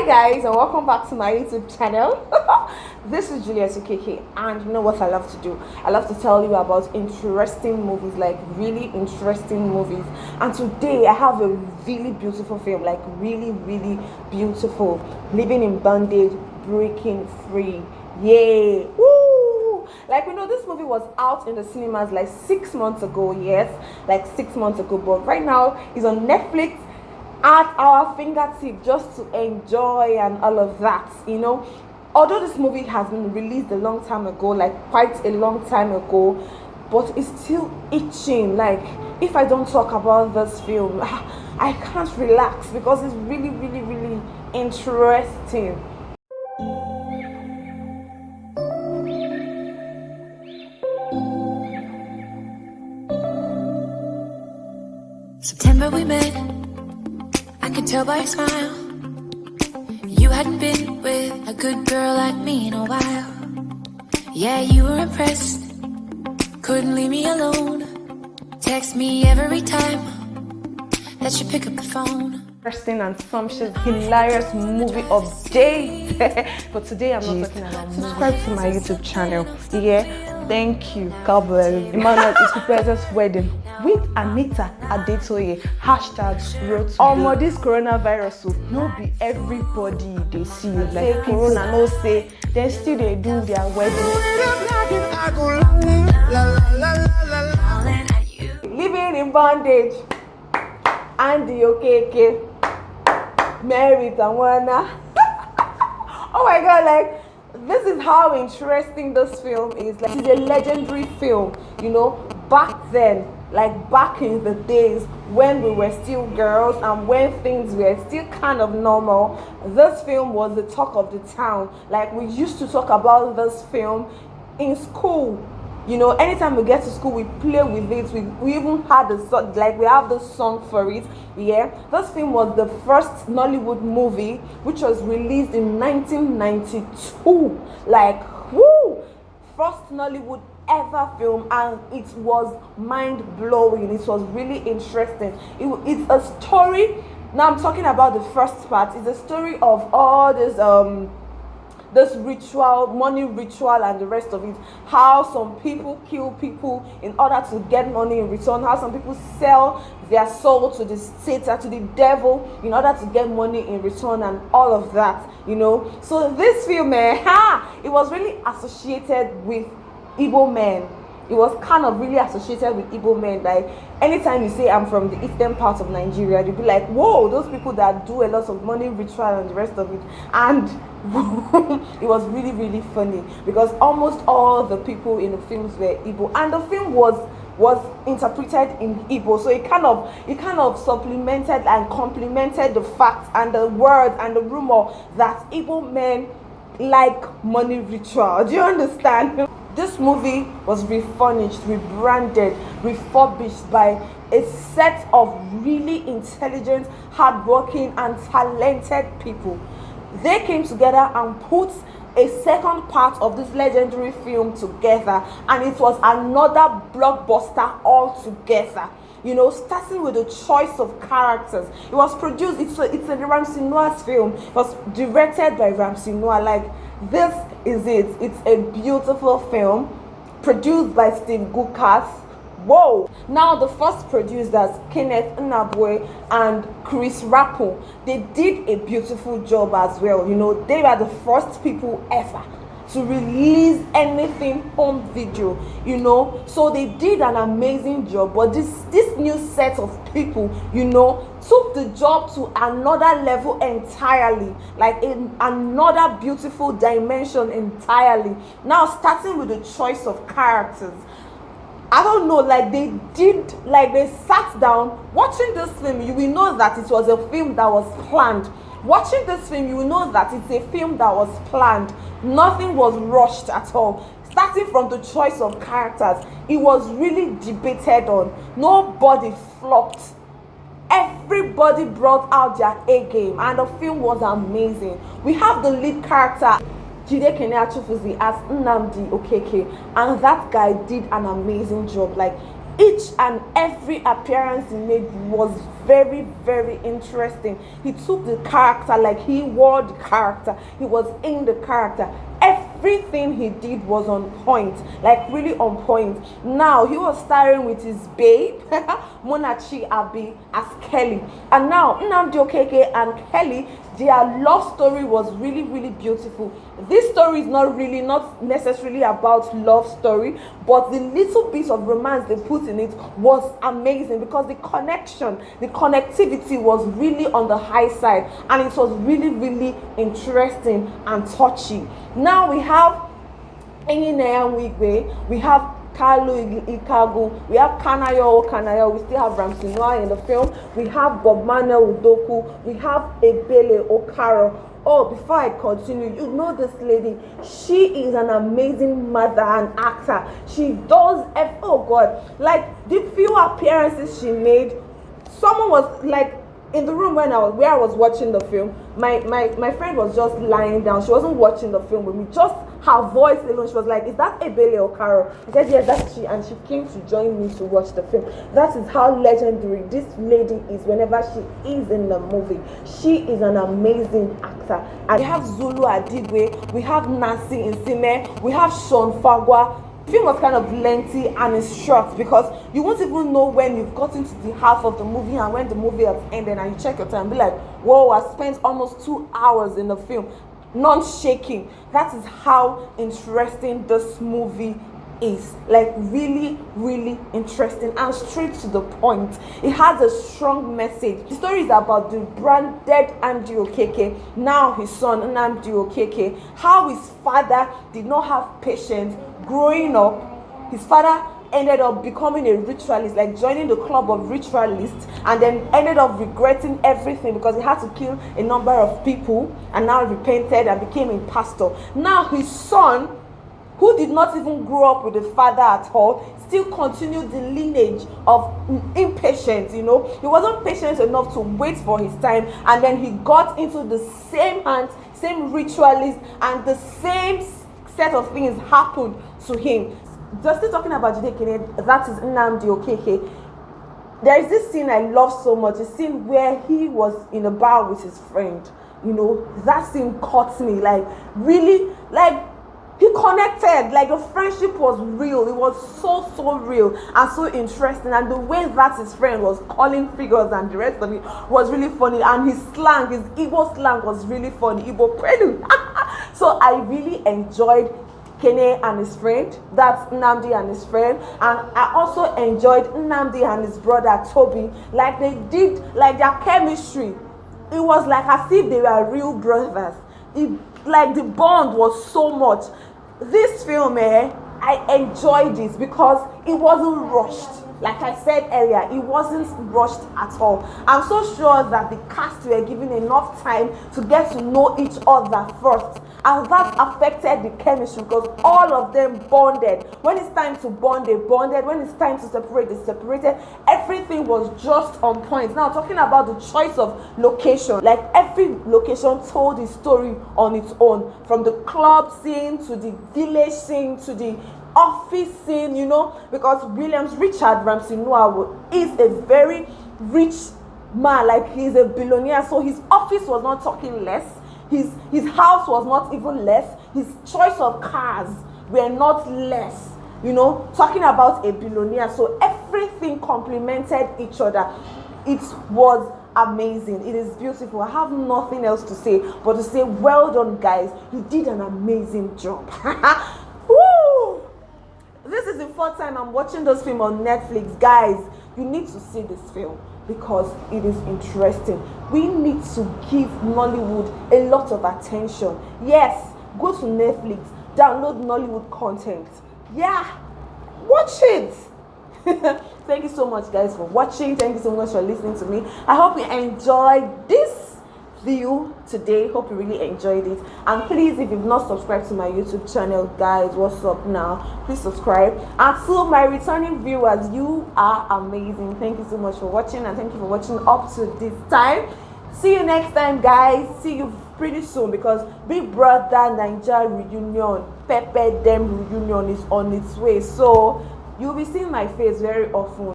Hi guys, and welcome back to my YouTube channel. This is Juliet Ukeke, and you know what I love to do? I love to tell you about interesting movies, like really interesting movies. And today I have a really beautiful film, like really beautiful. Living in Bondage, Breaking Free. Yay! Woo! Like, you know, this movie was out in the cinemas like 6 months ago. Yes, like 6 months ago, but right now it's on Netflix at our fingertip, just to enjoy and all of that, you know. Although this movie has been released a long time ago, like quite a long time ago, but it's still itching. Like, if I don't talk about this film, I can't relax because it's really interesting. September we met, I could tell by your smile. You hadn't been with a good girl like me in a while. Yeah, you were impressed, couldn't leave me alone. Text me every time that you pick up the phone. Interesting and sumptuous, hilarious movie update. But today I'm not talking about movies. Subscribe to my YouTube channel. Yeah, thank you. God bless. Emmanuel is preparing wedding with Anita Adetoye. #road to this coronavirus, so no be everybody they see you like corona no say they still they do their wedding. Living in Bondage, Andy Okeke, Mary Tawana. Oh my god, like, this is how interesting this film is. Like, it's a legendary film, you know, back then, like back in the days when we were still girls and when things were still kind of normal. This film was the talk of the town. Like, we used to talk about this film in school. You know, anytime we get to school, we play with it. We even had a song, like we have the song for it. Yeah, this film was the first Nollywood movie which was released in 1992. Like, woo! First Nollywood ever film, and it was mind-blowing. It was really interesting. It's a story. Now I'm talking about the first part. It's a story of all this ritual, money ritual, and the rest of it. How some people kill people in order to get money in return. How some people sell their soul to the Satan, to the devil, in order to get money in return, and all of that, you know. So this film, it was really associated with Igbo men. It was kind of really associated with Igbo men. Like, anytime you say I'm from the eastern part of Nigeria, you'll be like, whoa, those people that do a lot of money ritual and the rest of it. And it was really funny because almost all the people in the films were Igbo, and the film was interpreted in Igbo, so it kind of supplemented and complemented the fact and the word and the rumor that Igbo men like money ritual. Do you understand? This movie was refurnished, rebranded, refurbished by a set of really intelligent, hardworking, and talented people. They came together and put a second part of this legendary film together, and it was another blockbuster altogether. You know, starting with the choice of characters. It was produced, it's a Ramsey Noah's film. It was directed by Ramsey Noah. Like, this is it. It's a beautiful film, produced by Steve Gukas. Whoa! Now, the first producers, Kenneth Nabwe and Chris Rappo, they did a beautiful job as well. You know, they were the first people ever to release anything home video, you know, so they did an amazing job. But this new set of people, you know, took the job to another level entirely, like in another beautiful dimension entirely. Now, starting with the choice of characters, I don't know, like they sat down. Watching this film, you will know that it was a film that was planned. Watching this film, you will know that it's a film that was planned. Nothing was rushed at all. Starting from the choice of characters, it was really debated on. Nobody flopped. Everybody brought out their A game, and the film was amazing. We have the lead character, Jide Keneachufuzi, as Nnamdi Okeke, and that guy did an amazing job. Like, each and every appearance he made was very, very interesting. He took the character, like he wore the character, he was in the character. Everything he did was on point, like really on point. Now he was starring with his babe Munachi Abi as Kelly, and now Nnamdi Okeke and Kelly, their love story was really, really beautiful. This story is not necessarily about love story, but the little bit of romance they put in it was amazing, because the connection, the connectivity was really on the high side, and it was really, really interesting and touchy. Now we have Enyinnaya Nwigwe, we have Kalu Ikagu, we have Kanayo, we still have Ramsey Noah in the film, we have Bob Manuel Udoku, we have Ebele Okaro. Oh, before I continue, you know this lady, she is an amazing mother and actor. She does, oh God, like the few appearances she made, someone was like, in the room where I was watching the film, my friend was just lying down. She wasn't watching the film with me. Just her voice alone, she was like, "Is that Ebele Okaro?" I said, "Yes, that's she." And she came to join me to watch the film. That is how legendary this lady is whenever she is in the movie. She is an amazing actor. And we have Zulu Adigwe, we have Nancy Insime, we have Sean Fagwa. The film was kind of lengthy and it's short, because you won't even know when you've gotten to the half of the movie and when the movie has ended, and you check your time and be like, whoa, I spent almost 2 hours in the film, non-shaking. That is how interesting this movie is. Like really, really interesting and straight to the point. It has a strong message. The story is about the branded Nnamdi Okeke, now his son Nnamdi Okeke, how his father did not have patience growing up. His father ended up becoming a ritualist, like joining the club of ritualists, and then ended up regretting everything because he had to kill a number of people, and now repented and became a pastor. Now his son, who did not even grow up with the father at all, still continued the lineage of impatience. You know, he wasn't patient enough to wait for his time, and then he got into the same hands, same ritualist, and the same set of things happened to him. Just still talking about Jide Kene, that is Nnamdi Okeke. There is this scene I love so much, a scene where he was in a bar with his friend. You know, that scene caught me, like really, like he connected, like the friendship was real. It was so real and so interesting, and the way that his friend was calling figures and the rest of it was really funny, and his slang, his Igbo slang was really funny, Igbo prelude. So I really enjoyed Kene and his friend, that's Nnamdi and his friend, and I also enjoyed Nnamdi and his brother Toby. Like they did, like their chemistry, it was like as if they were real brothers. Like the bond was so much. This film, I enjoyed it because it wasn't rushed. Like I said earlier, it wasn't rushed at all. I'm so sure that the cast were given enough time to get to know each other first, and that affected the chemistry because all of them bonded. When it's time to bond, they bonded. When it's time to separate, they separated. Everything was just on point. Now, talking about the choice of location, like every location told a story on its own, from the club scene to the village scene to the office scene, you know, because Richard Ramsey Noah is a very rich man, like he's a billionaire, so his office was not talking less, his house was not even less, his choice of cars were not less, you know, talking about a billionaire. So everything complemented each other. It was amazing. It is beautiful. I have nothing else to say but to say, well done, guys, you did an amazing job. Woo! This is the fourth time I'm watching this film on Netflix. Guys, you need to see this film because it is interesting. We need to give Nollywood a lot of attention. Yes, go to Netflix, download Nollywood content. Yeah, watch it. Thank you so much, guys, for watching. Thank you so much for listening to me. I hope you enjoyed this view today. Hope you really enjoyed it, and please, if you've not subscribed to my YouTube channel, guys, what's up now, please subscribe. And to my returning viewers, you are amazing. Thank you so much for watching, and thank you for watching up to this time. See you next time, guys. See you pretty soon, because Big Brother Nigeria reunion, Pepe Dem reunion is on its way. So You'll be seeing my face very often